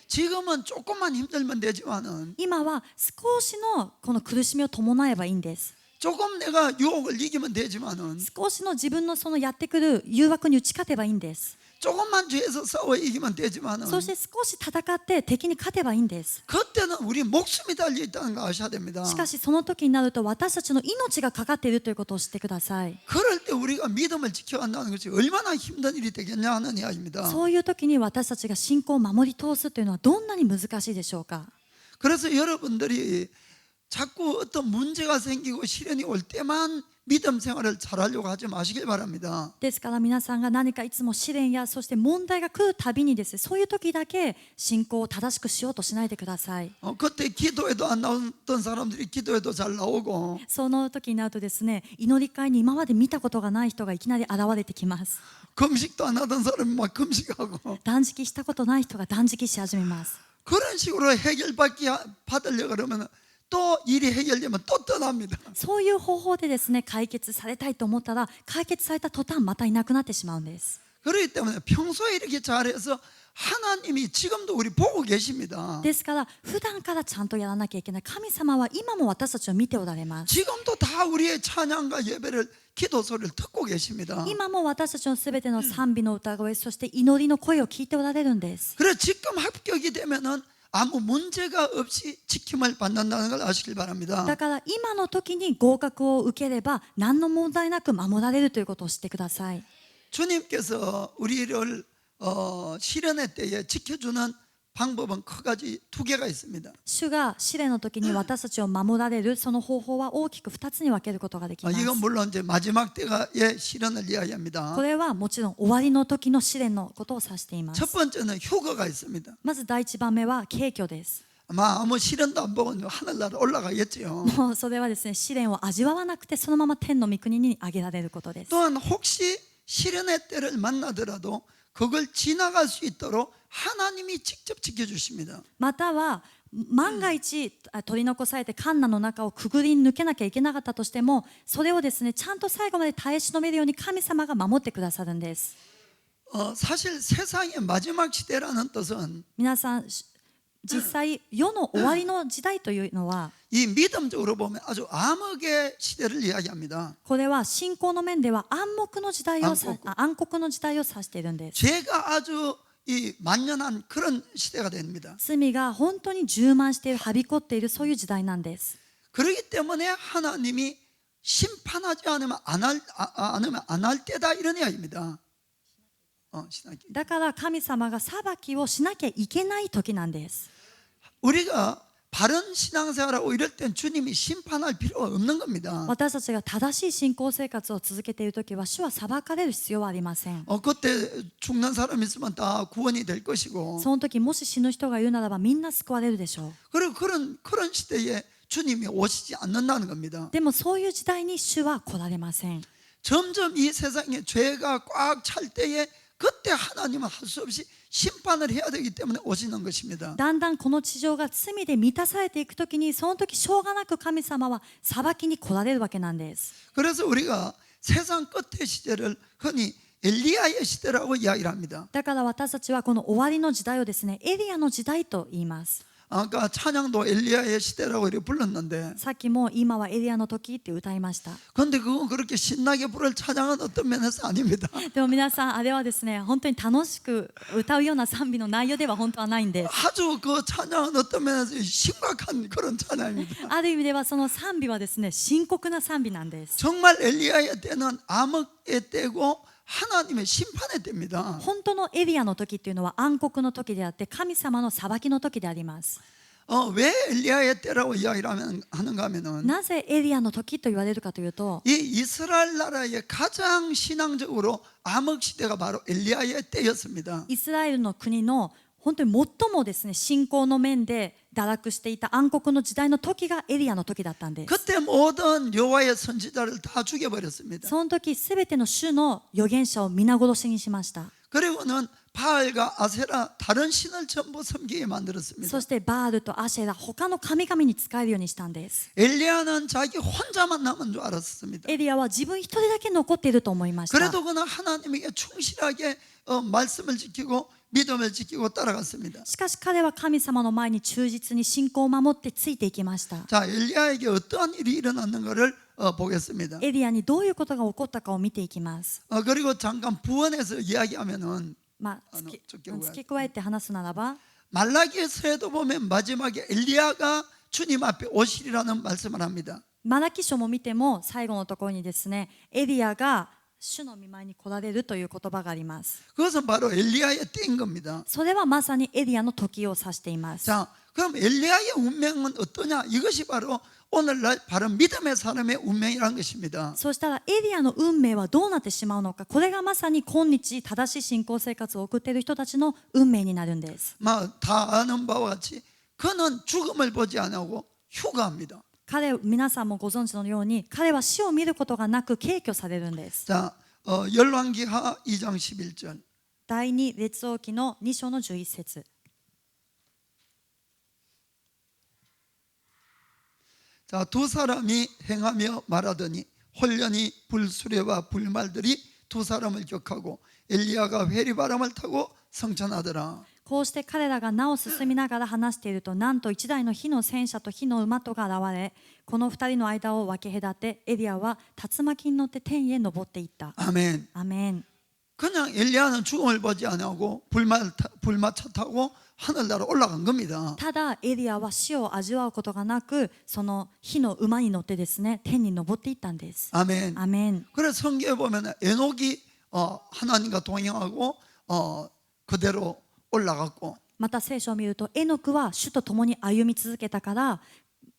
지금은 조금만 힘들면 되지만은 今は少しのこの苦しみを伴えばいいんです。 조금 내가 유혹을 이기면 되지만은 少しの自分のそのやってくる誘惑に打ち勝てばいいんです。 조금만 죄에서 싸워 이기면 되지만은 そして少し戦って敵に勝てばいいんです。 그때는 우리 목숨이 달려 있다는 거 아셔야 됩니다. しかしその時になると私たちの命がかかっているということを知ってください。 그럴 때 우리가 믿음을 지켜야 한다는 것이 얼마나 힘든 일이 되겠냐 하는 이야기입니다. そういう時に私たちが信仰を守り通すというのはどんなに難しいでしょうか。 그래서 여러분들이 자꾸 어떤 문제가 생기고 시련이 올 때만 믿음 생활을 잘하려고 하지 마시길 바랍니다. ですから皆さんが何かいつも試練やそして問題が来るたびにですね、そういう時だけ信仰を正しくしようとしないでください。 그때 기도에도 안 나왔던 사람들이 기도에도 잘 나오고 その時になるとですね、祈り会に今まで見たことがない人がいきなり現れてきます。 금식도 안 하던 사람이 막 금식하고 断食したことない人が断食し始めます。 그런 식으로 받으려고 그러면 또 일이 해결되면 또 떠납니다. そういう方法でですね、解決されたいと思ったら解決された途端またいなくなってしまうんです。 그렇기 때문에 평소에 이렇게 잘해서 하나님이 지금도 우리 보고 계십니다. ですから普段からちゃんとやらなきゃいけない。神様は今も私たちを見ておられます。 지금도 다 우리의 찬양과 예배를 기도 소리를 듣고 계십니다. 今も私たちのすべての賛美の歌声、そして祈りの声を聞いておられるんです。 그래 지금 합격이 되면은 아무 문제가 없이 지킴을 받는다는 걸 아시길 바랍니다. だから今の時に合格を受ければ何の問題なく守られるということを知ってください。 주님께서 우리를 시련의 때에 지켜주는 방법은 크가지 두 개가 있습니다. 主が試練の時に私たちを守られるその方法は大きく2つに分けることができます。 이건 물론 이제 마지막 때의 시련을 이야기합니다. これはもちろん終わりの時の試練のことを指しています。 첫 번째는 휴거가 있습니다. まず第一番目は軽挙です。 아무 시련도 안 보고 하늘나라 올라가겠지요. もうそれはですね、試練を味わわなくてそのまま天の御国に上げられることです。 또한 혹시 시련의 때를 만나더라도 그걸 지나갈 수 있도록 하나님이 직접 지켜주십니다. または万が一取り残されてカンナの中をくぐり抜けなきゃいけなかったとしても、それをですねちゃんと最後まで耐え忍べるように神様が守ってくださるんです。 사실 세상의 마지막 시대라는 뜻은 皆さん実際世の終わりの時代というのは 이 믿음적으로 보면 아주 암흑의 시대를 이야기합니다. これは信仰の面では暗黒の時代を暗黒の時代を指しているんです。 죄가 아주 이 만연한 그런 시대가 됩니다. 罪が本当に充満している、はびこっている、そういう時代なんです。 그렇기 때문에 하나님이 심판하지 않으면 안 할 때다 이런 이야기입니다. 신학기. だから神様が裁きをしなきゃいけない時なんです。 우리가 바른 신앙생활하고 이럴 땐 주님이 심판할 필요가 없는 겁니다. 私たちが正しい信仰生活を続けている時は主は裁かれる必要はありません。 그때 죽는 사람 있으면 다 구원이 될 것이고 その時もし死ぬ人がいるならばみんな救われるでしょう。 그리고 그런 시대에 주님이 오시지 않는다는 겁니다. でもそういう時代に主は来られません。 점점 이 세상에 죄가 꽉 찰 때에 그때 하나님은 할 수 없이 심판을 해야 되기 때문에 오시는 것입니다. だんだんこの地上が罪で満たされていく時に、その時しょうがなく神様は裁きに来られるわけなんです。 그래서 우리가 세상 끝의 시대를 흔히 엘리야의 시대라고 이야기를 합니다. だから私たちはこの終わりの時代をですね、エリアの時代と言います。 아까 찬양도 엘리야의 시대라고 이렇게 불렀는데, さっきも今はエリアの時って歌いました。 그런데 그건 그렇게 신나게 부를 찬양은 어떤 면에서 아닙니다. でも皆さん、あれはですね、本当に楽しく歌うような賛美の内容では本当はないんです。 아주 그 찬양은 어떤 면에서 심각한 그런 찬양입니다. ある意味ではその賛美はですね、深刻な賛美なんです。 정말 엘리야의 때는 암흑의 때고 하나님의 심판의 때입니다. 本当のエリアの時っていうのは暗黒の時であって、神様の裁きの時であります。 왜 엘리야의 때라고 이야기를 하는가 하면은 なぜエリアの時と言われるかというと、 이 이스라엘 나라의 가장 신앙적으로 암흑 시대가 바로 엘리야의 때였습니다. イスラエルの国の本当に最もですね、信仰の面で堕落していた暗黒の時代の時がエリアの時だったんです。 그때 모든 여호와의 선지자를 다 죽여버렸습니다. その時すべての主の預言者を皆殺しにしました。 그리고는 바알과 아세라 다른 신을 전부 섬기게 만들었습니다. そしてバールとアシェラ、他の神々に仕えるようにしたんです。 엘리야는 자기 혼자만 남은 줄 알았습니다. エリアは自分一人だけ残っていると思いました。 그래도 그는 하나님에게 충실하게 말씀을 지키고 믿음을 지키고 따라갔습니다. しかし彼は神様の前に忠実に信仰を守ってついていきました。 자, 엘리야에게 어떠한 일이 일어났는가를 보겠습니다. エリアにどういうことが起こったかを見ていきます。 그리고 잠깐 부언해서 이야기하면은 付け加えて話すならば、 말라기에서도 보면 마지막에 엘리야가 주님 앞에 오시리라는 말씀을 합니다. マラキ書も見ても最後のところにですね、エリアが主の御前に来られるという言葉があります。 그것은 바로 엘리야의 때인 겁니다. それはまさにエリアの時を指しています。 자, 그럼 엘리야의 운명은 어떠냐? 이것이 바로 오늘날 바로 믿음의 사람의 운명이라는 것입니다. そうしたらエリアの運命はどうなってしまうのか、これがまさに今日正しい信仰生活を送っている人たちの運命になるんです。 다 아는 바와 같이 그는 죽음을 보지 않고 휴가합니다. 皆さんもご存知のように、彼は死を見ることがなく軽挙されるんです。 자, 열왕기하 2장 11절. 第二列王記の2章の11節。 자, 두 사람이 행하며 말하더니 홀연히 불수레와 불말들이 두 사람을 격하고 엘리야가 회리바람을 타고 성천하더라. こうして彼らがなお進みながら話していると、なんと一台の火の戦車と火の馬とが現れ、この二人の間を分け隔て、エリアは竜巻に乗って天へ昇っていった。 아멘. アメン。 그냥 엘리야는 죽음을 보지 않고 불마차 타고 하늘나라 올라간 겁니다. ただエリアは死を味わうことがなく、その火の馬に乗ってですね、天に昇っていったんです。 아멘. アメン。 그래서 성경에 보면 에녹이 하나님과 동행하고 그대로 올라갔고, また聖書を見ると、エノクは主と共に歩み続けたから、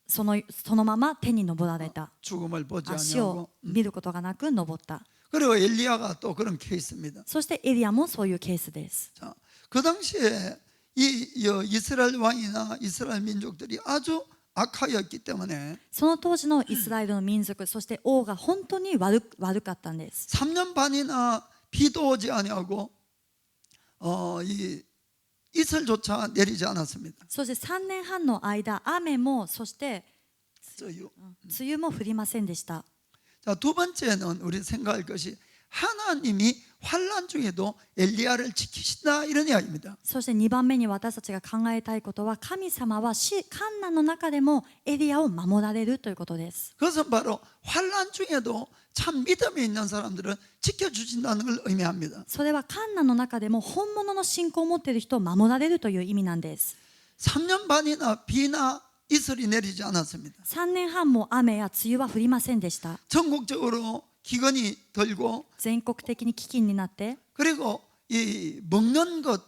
そのまま天に昇られた。 죽음을 보지 死を 않고. 見ることがなく昇った。 그리고 엘리야가 또 그런 케이스입니다. そしてエリアもそういうケースです。 자, 그 당시에 이 이스라엘 왕이나 이스라엘 민족들이 아주 악하였기 때문에 その当時のイスラエルの民族、そして王が本当に悪かったんです。 3년 반이나 비도 오지 아니하고 이 이슬조차 내리지 않았습니다. そして3年半の間、雨もそして梅雨も降りませんでした。 자, 두 번째는 우리 생각할 것이 하나님이 환난 중에도 엘리야를 지키신다 이런 이야기입니다. そして2番目に私たちが考えたいことは、神様は患難の中でもエリアを守られるということです。 그것은 바로 환난 중에도 참 믿음이 있는 사람들은 지켜주신다는 걸 의미합니다. それは患難の中でも本物の信仰を持っている人を守られるという意味なんです。 3년 반이나 비나 이슬이 내리지 않았습니다. 3年半も雨や梅雨は降りませんでした。 전국적으로 기근이 들고, 全国的に飢饉になって、 그리고 이 먹는 것은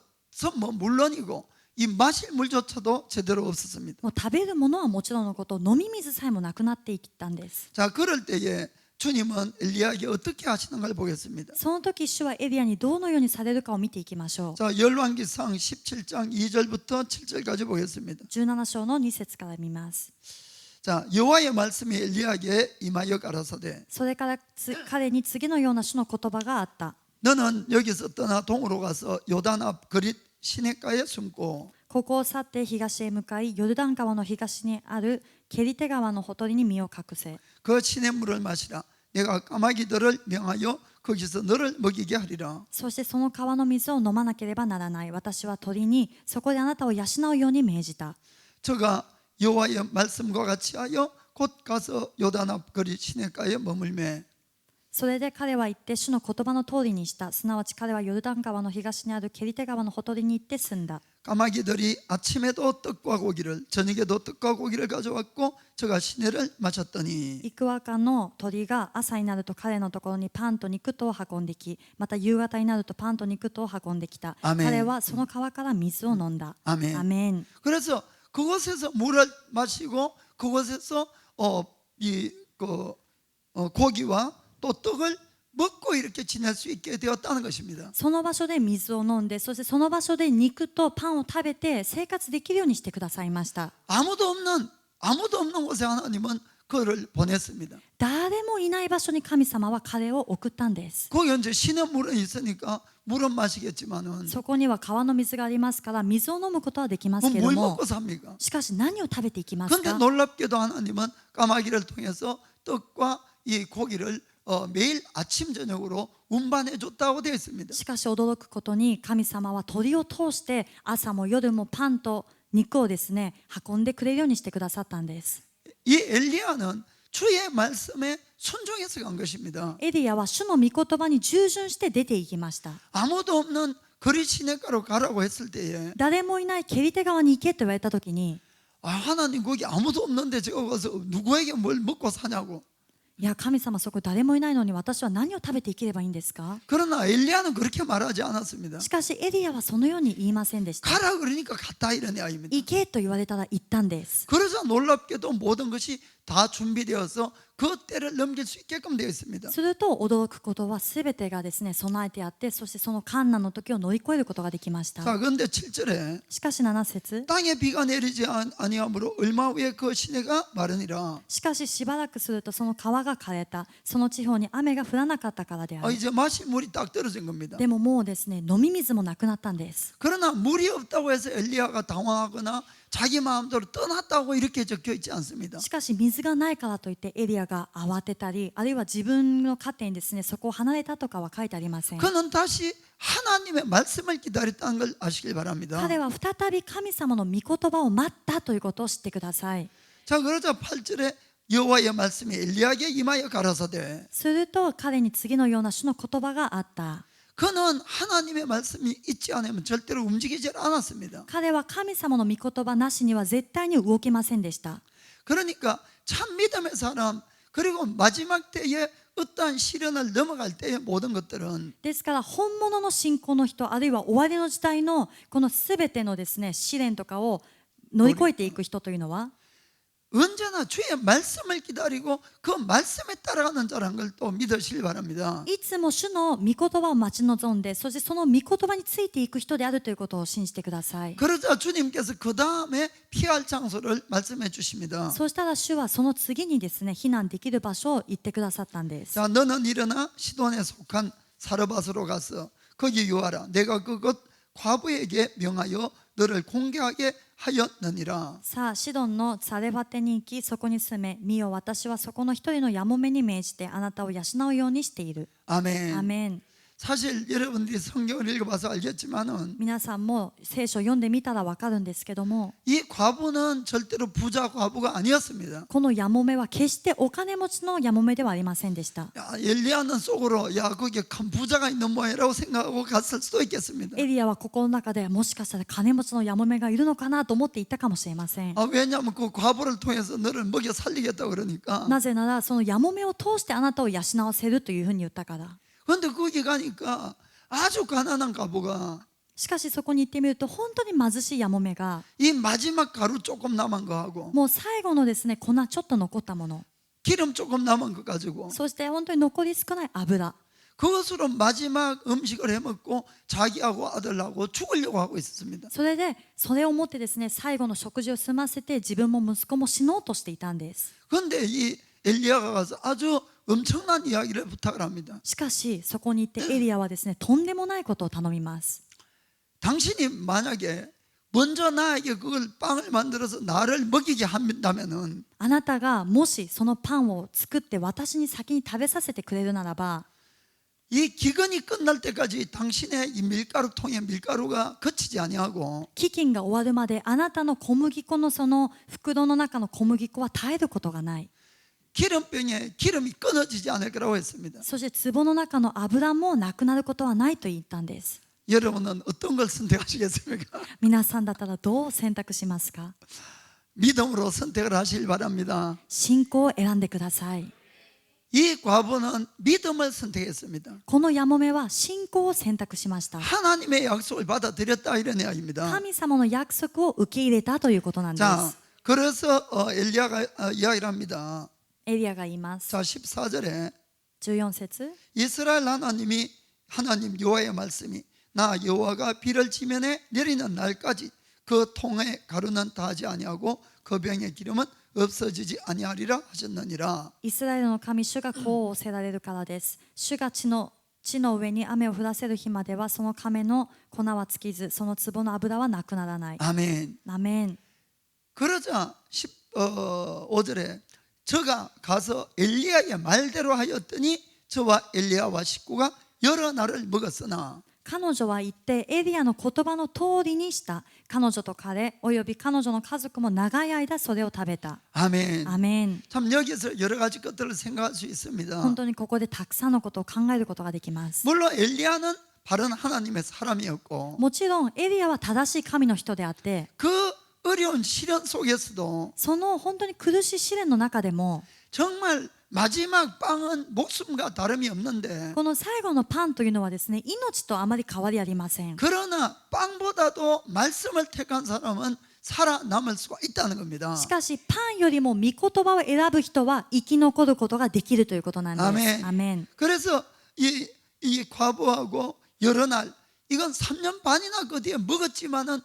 뭐 물론이고 이 마실 물조차도 제대로 없었습니다. もう食べるものはもちろんのこと、飲み水さえもなくなっていったんです。 자, 그럴 때에 주님은 엘리야에게 어떻게 하시는가를 보겠습니다. その時主はエリアにどのようにされるかを見ていきましょう。 자, 열왕기상 17장 2절부터 7절까지 보겠습니다. 17章の2節から見ます。 자, 여호와의 말씀이 엘리야에게 임하여 가라사대 それから彼に次のような主の言葉があった。 너는 여기서 떠나 동으로 가서 요단 앞 그릿 시냇가에 숨고 ここを去って東へ向かい、ヨルダン川の東にあるケリテ川のほとりに身を隠せ。 그 시냇물을 마시라. 내가 까마귀들을 명하여 거기서 너를 먹이게 하리라. そしてその川の水を飲まなければならない。私は鳥にそこであなたを養うように命じた。 저가 여호와의 말씀과 같이 하여 곧 가서 요단 앞 거리 시냇가에 머물매 それで彼は行って主の言葉の通りにした。すなわち彼はヨルダン川の東にあるケリテ川のほとりに行って住んだ。 까마귀들이 아침에도 떡과 고기를 저녁에도 떡과 고기를 가져왔고 저가 시내를 마쳤더니 イクワカの鳥が朝になると彼のところにパンと肉とを運んでき、また夕方になるとパンと肉とを運んできた。アメン彼はその川から水を飲んだ。 아멘. アメン。 그래서 그곳에서 물을 마시고 그곳에서 고기와 또 떡을 먹고 이렇게 지낼 수 있게 되었다는 것입니다. その場所で水を飲んで、そしてその場所で肉とパンを食べて生活できるようにしてくださいました。 아무도 없는 곳에 하나님은 그를 보냈습니다. 誰もいない場所に神様は彼を送ったんです。 거기 이제 시내 물은 있으니까 물은 마시겠지만은 そこには川の水がありますから水を飲むことはできますけれど 뭘 も、 먹고 삽니까? しかし何を食べていきます 근데 か？ 놀랍게도 하나님은 까마귀를 통해서 떡과 이 고기를 매일 아침 저녁으로 운반해 줬다고 되어 있습니다. しかし驚くことに神様は鳥を通して朝も夜もパンと肉をですね運んでくれるようにしてくださったんです。 이 엘리야는 주의 말씀에 순종해서 간 것입니다. エリアは主の御言葉に従順して出て行きました。 아무도 없는 거리 시내가로 가라고 했을 때에 誰もいないケリテ川に行けと言われた時に、 하나님 거기 아무도 없는데 제가 가서 누구에게 뭘 먹고 사냐고. いや神様そこ誰もいないのに私は何を食べて生きればいいんですか？ 그러나 엘리야는 그렇게 말하지 않았습니다. しかしエリアはそのように言いませんでした。 가라 그러니까 갔다 이런 아이입니다. 行けと言われたら行ったんです。 그러자 놀랍게도 모든 것이 다 준비되어서 그 때를 넘길 수 있게끔 되어 있습니다. すると驚くことは全てがですね備えてあって、そしてその困難の時を乗り越えることができました。 자, 그런데 7절에 しかし7節、 땅에 비가 내리지 아니하므로 얼마 후에 그 시내가 마르니라. しかししばらくするとその川が枯れた。その地方に雨が降らなかったからである。 이제 마실 물이 딱 떨어진 겁니다. でももうですね飲み水もなくなったんです。 그러나 물이 없다고 해서 엘리야가 당황하거나 자기 마음대로 떠났다고 이렇게 적혀 있지 않습니다. しかし水がないからといってエリアが慌てたり、あるいは自分の勝手にですねそこを離れたとかは書いてありません。 그는 다시 하나님의 말씀을 기다렸다는 걸 아시길 바랍니다. 彼は再び神様の御言葉を待ったということを知ってください。 자, 그러자 8절에 여호와의 말씀이 엘리야에게 임하여 가라사대. すると彼に次のような主の言葉があった。 그는 하나님의 말씀이 있지 않으면 절대로 움직이지 않았습니다. 彼は神様の御言葉なしには絶対に動けませんでした。 그러니까 참 믿음의 사람 그리고 마지막 때에 어떠한 시련을 넘어갈 때의 모든 것들은 ですから本物の信仰の人、あるいは終わりの時代のこのすべてのですね試練とかを乗り越えていく人というのは、 언제나 주의 말씀을 기다리고 그 말씀에 따라가는 자라는 걸 또 믿으시길 바랍니다. いつも主の御言葉を待ち望んで、そしてその御言葉についていく人であるということを信じてください。 그러자 주님께서 그 다음에 피할 장소를 말씀해 주십니다. そうしたら主はその次にですね避難できる場所を言ってくださったんです。 자, 너는 일어나 시돈에 속한 사르밧으로 가서 거기 유하라. 내가 그곳 과부에게 명하여 너를 공개하게 하였느니라. さあシドンのサレバテに行き、そこに住め。見よ、私はそこの一人のやもめに命じてあなたを養うようにしている。 아멘. アメン。 사실 여러분들이 성경을 읽어봐서 알겠지만은 皆さんも聖書を読んでみたらわかるんですけども、 이 과부는 절대로 부자 과부가 아니었습니다. このやもめは決してお金持ちのやもめではありませんでした。 야, 엘리야는 속으로 야 거기에 큰 부자가 있는 모양이라고 생각하고 갔을 수도 있겠습니다. エリアは心の中でもしかしたら金持ちのやもめがいるのかなと思っていたかもしれません。 왜냐하면 그 과부를 통해서 너를 먹여 살리겠다 그러니까. なぜならそのやもめを通してあなたを養わせるというふうに言ったから。 그런데 거기 가니까 아주 가난한 과부가 しかしそこに行ってみると本当に貧しいやもめが 이 마지막 가루 조금 남은 거 하고 もう最後のですね粉ちょっと残ったもの、 기름 조금 남은 거 가지고 そして本当に残り少ない油、 그것으로 마지막 음식을 해먹고 자기하고 아들하고 죽으려고 하고 있었습니다. それでそれを持ってですね最後の食事を済ませて自分も息子も死のうとしていたんです。 그런데 이 엘리야가 가서 아주 엄청난 이야기를 부탁을 합니다. しかしそこに行ってエリアはですねとんでもないことを頼みます。 당신이 만약에 먼저 나에게 그걸 빵을 만들어서 나를 먹이게 한다면은 あなたがもしそのパンを作って私に先に食べさせてくれるならば、이 기근이 끝날 때까지 당신의 이 밀가루통에 밀가루가 거치지 아니하고 飢饉が終わるまであなたの小麦粉のその袋の中の小麦粉は絶えることがない。 기름병에 기름이 끊어지지 않을 거라고 했습니다. そして壺の中の油もなくなることはないと言ったんです。 여러분은 어떤 걸 선택하시겠습니까? 皆さんだったらどう選択しますか？ 믿음으로 선택을 하시길 바랍니다. 信仰を選んでください。 이 과부는 믿음을 선택했습니다. このヤモメは信仰を選択しました。 하나님의 약속을 받아들였다 이런 이야기입니다. 神様の約束を受け入れたということなんで 자, す。 그래서 엘리야가 이야기를 합니다. エリアが言います。 자, 14절에 14節 이스라엘 하나님 여호와의 말씀이 나 여호와가 비를 지면에 내리는 날까지 그 통에 가루는 다하지 아니하고 그 병의 기름은 없어지지 아니하리라 하셨느니라. イスラエルの神主がこう仰せられるからです。主が地の上に雨を降らせる日まではその亀の粉は尽きずその壺の油はなくならない。 아멘. アメン。 그러자 15절에 저가 가서 엘리야의 말대로 하였더니 저와 엘리야와 식구가 여러 날을 먹었으나 彼女は言ってエリアの言葉の通りにした。彼女と彼および彼女の家族も長い間それを食べた。 아멘. アメン。 참 여기서 여러 가지 것들을 생각할 수 있습니다. 本当にここでたくさんのことを考えることができます。 물론 엘리야는 바른 하나님의 사람이었고 もちろんエリアは正しい神の人であって 그 어려운 시련 속에서도 その本当に苦しい試練の中でも 정말 마지막 빵은 목숨과 다름이 없는데 この最後のパンというのはですね命とあまり変わりありません。 그러나 빵보다도 말씀을 택한 사람은 살아남을 수가 있다는 겁니다. しかしパンよりも御言葉を選ぶ人は生き残ることができるということなんです。 아멘. アメン。 그래서 이 과부하고 여러 날 이건 3년 반이나 그 뒤에 먹었지만은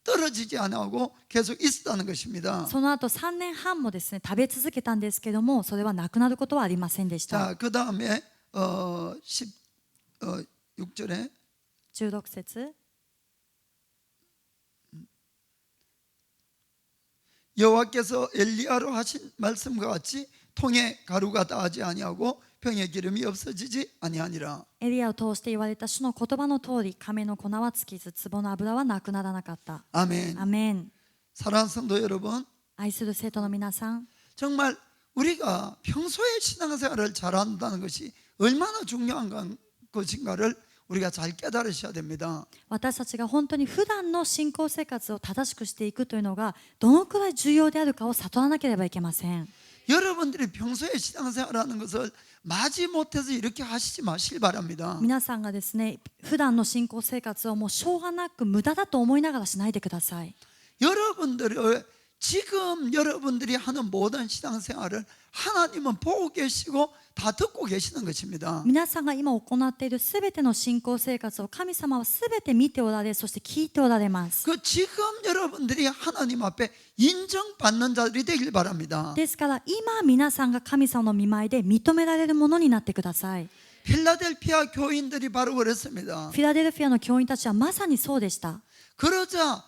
떨어지지 않고 계속 있었다는 것입니다. その後3年半もですね食べ続けたんですけどもそれはなくなることはありませんでした。 자, 그 다음에 6절에 16節 여호와께서 엘리야로 하신 말씀과 같이 통에 가루가 다하지 아니하고 병의 기름이 없어지지 아니하니라. エリアを通して言われた主の言葉の通り亀の粉は尽きず壺の油はなくならなかった。 아멘. アメン。 사랑하는 성도 여러분, 愛する生徒の皆さん 정말 우리가 평소에 신앙생활을 잘한다는 것이 얼마나 중요한 것인가를 우리가 잘 깨달으셔야 됩니다. 私たちが本当に普段の信仰生活を正しくしていくというのがどのくらい重要であるかを悟らなければいけません。 여러분들이 평소에 신앙생활하는 것을 마지 못해서 이렇게 하시지 마시길 바랍니다. 皆さんがですね普段の信仰生活をもうしょうがなく無駄だと思いながらしないでください。 지금 여러분들이 하는 모든 신앙생활을 하나님은 보고 계시고 다 듣고 계시는 것입니다. 皆さんが今行っているすべての信仰生活を神様はすべて見ておられそして聞いておられます。 그 지금 여러분들이 하나님 앞에 인정받는 자들이 되길 바랍니다. ですから今皆さんが神様の御前で認められるものになってください。 필라델피아 교인들이 바로 그랬습니다. フィラデルフィアの教員たちはまさにそうでした。 그러자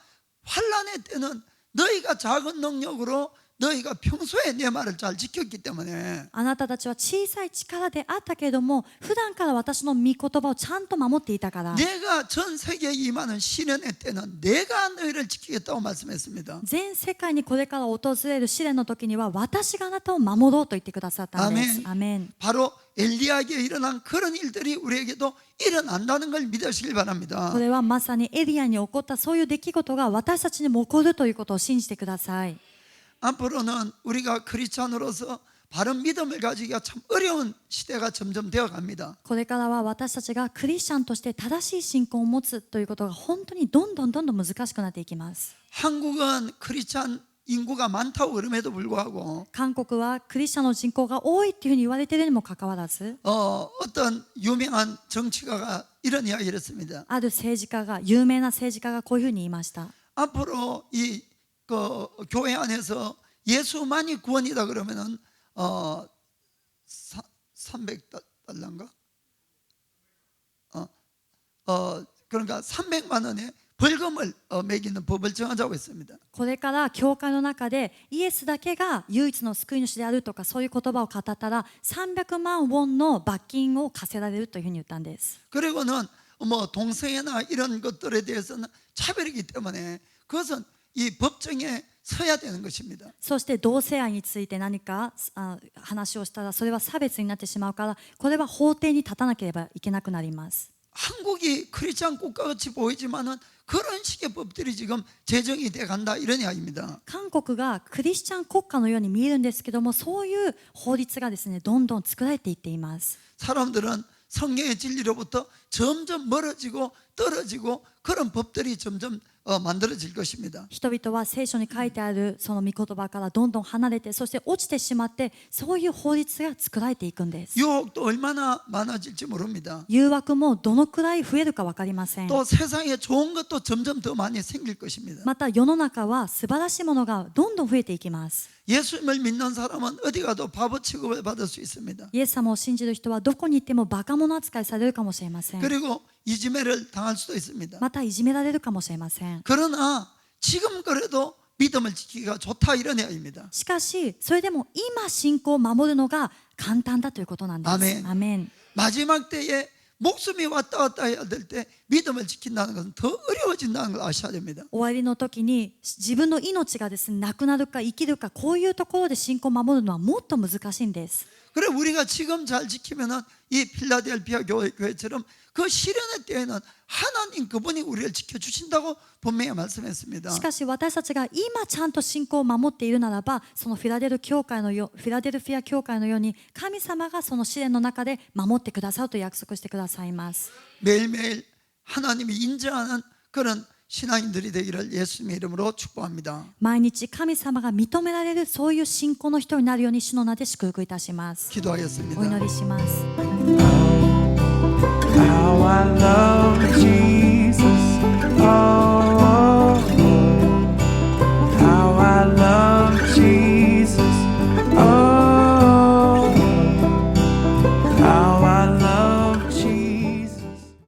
환난의 때는 너희가 작은 능력으로 너희가 평소에 내 말을 잘 지켰기 때문에 あなたたちは小さい力であったけれども普段から私の御言葉をちゃんと守っていたから 내가 전 세계에 임하는 시련의 때는 내가 너희를 지키겠다고 말씀했습니다. 全世界にこれから訪れる試練の時には私があなたを守ろうと言ってくださったんです。アメン。 바로 엘리야에게 일어난 그런 일들이 우리에게도 일어난다는 걸 믿으시길 바랍니다. これはまさにエリアに起こったそういう出来事が私たちにも起こるということを信じてください。 앞으로는 우리가 크리스찬으로서 바른 믿음을 가지기가 참 어려운 시대가 점점 되어 갑니다. これからは私たちがクリスチャンとして正しい信仰を持つということが本当にどんどん難しくなっていきます。 한국은 크리스찬 인구가 많다고 그럼에도 불구하고 韓国はクリスチャンの人口が多いというふうに言われているにもかかわらず 어떤 유명한 정치가가 이런 이야기를 했습니다. ある政治家が有名な政治家がこういうふうに言いました。 앞으로 이 교회 안에서 예수만이 구원이다 그러면은 300달러인가? 그러니까 300만 원에 벌금을 매기는 법을 정하자고 했습니다. これから教会の中でイエスだけが唯一の救い主であるとかそういう言葉を語ったら300万ウォンの罰金を課せられるというふうに言ったんです。 그리고는 뭐 동성애나 이런 것들에 대해서는 차별이기 때문에 그것은 이 법정에 서야 되는 것입니다. そして同性愛について何か話をしたらそれは差別になってしまうからこれは法廷に立たなければいけなくなります。 한국이 크리스찬 국가같이 보이지만은 그런 식의 법들이 지금 제정이 돼 간다 이런 이야기입니다. 韓国がクリスチャン国家のように見えるんですけどもそういう法律がですねどんどん作られていっています。 사람들은 성경의 진리로부터 점점 멀어지고 떨어지고 그런 법들이 점점 만들어질 것입니다. 人々は聖書に書いてあるその御言葉からどんどん離れてそして落ちてしまってそういう法律が作られていくんです。 유혹도 얼마나 많아질지 모릅니다. 誘惑もどのくらい増えるか分かりません。 또 세상에 좋은 것도 점점 더 많이 생길 것입니다. また世の中は素晴らしいものがどんどん増えていきます。 예수님을 믿는 사람은 어디 가도 바보 취급을 받을 수 있습니다. イエス様を信じる人はどこに行ってもバカ者扱いされるかもしれません。 그리고 이지매를 당할 수도 있습니다. またいじめられるかもしれません。 그러나 지금 그래도 믿음을 지키기가 좋다 이런 이야기입니다. しかしそれでも今信仰を守るのが簡単だということなんです。アメン。アメン。 마지막 때에 목숨이 왔다 갔다 해야 될 때 믿음을 지킨다는 것은 더 어려워진다는 걸 아셔야 됩니다. 終わりの時に自分の命がですねなくなるか生きるかこういうところで信仰を守るのはもっと難しいんです。 그래 우리가 지금 잘 지키면은 이 필라델피아 교회처럼 그 시련의 때에는 하나님 그분이 우리를 지켜주신다고 분명히 말씀했습니다. しかし私たちが今ちゃんと信仰を守っているならばそのフィラデルフィア教会のように神様がその試練の中で守ってくださると約束してくださいます。 매일매일 하나님이 인정하는 그런 신앙인들이 되기를 예수님의 이름으로 축복합니다. 毎日神様が認められるそういう信仰の人になるように主の名で祝福いたします。 기도하겠습니다. お祈りします。 How I love Jesus. Oh.